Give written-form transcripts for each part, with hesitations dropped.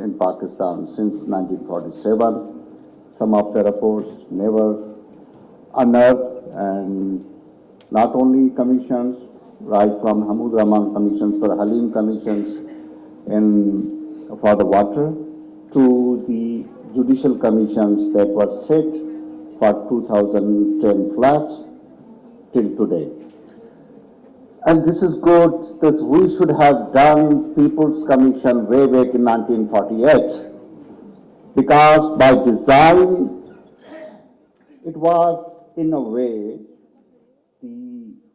in Pakistan since 1947. Some of the reports never unearthed, and not only commissions, right from Hamud Rahman commissions for Halim commissions for the water to the judicial commissions that were set for 2010 floods till today. And this is good that we should have done People's Commission way back in 1948, because by design it was in a way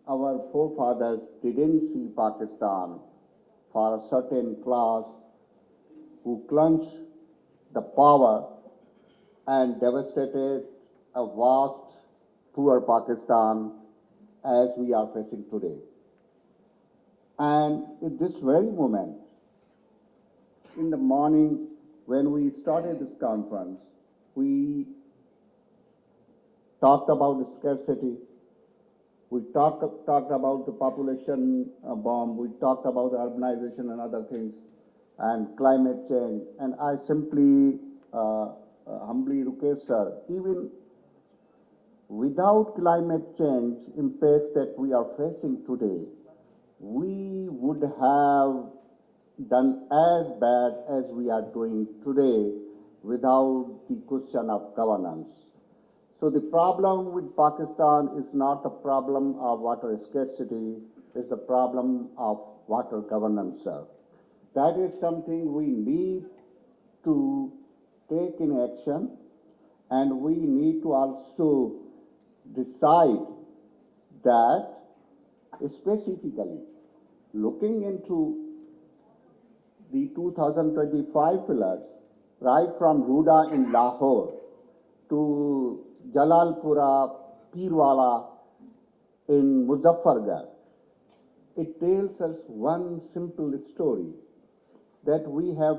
our forefathers didn't see Pakistan for a certain class who clutched the power and devastated a vast, poor Pakistan as we are facing today. And in this very moment, in the morning when we started this conference, we talked about the scarcity, we talked about the population bomb, we talked about the urbanization and other things, and climate change. And I simply humbly request, sir, even without climate change impacts that we are facing today, we would have done as bad as we are doing today without the question of governance. So the problem with Pakistan is not the problem of water scarcity, it's the problem of water governance, sir. That is something we need to take in action, and we need to also decide that specifically looking into the 2025 floods, right from Ruda in Lahore to Jalalpura, Pirwala in Muzaffargarh, it tells us one simple story, that we have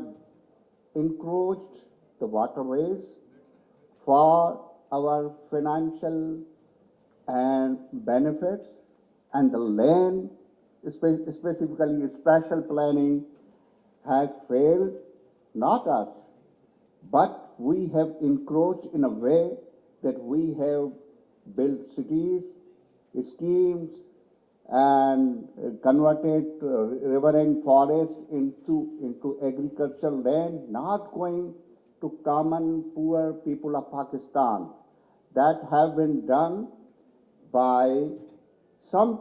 encroached the waterways for our financial and benefits, and the land, specifically special planning, has failed, not us, but we have encroached in a way that we have built cities, schemes, and converted riverine forest into agricultural land, not going to common poor people of Pakistan. That have been done by some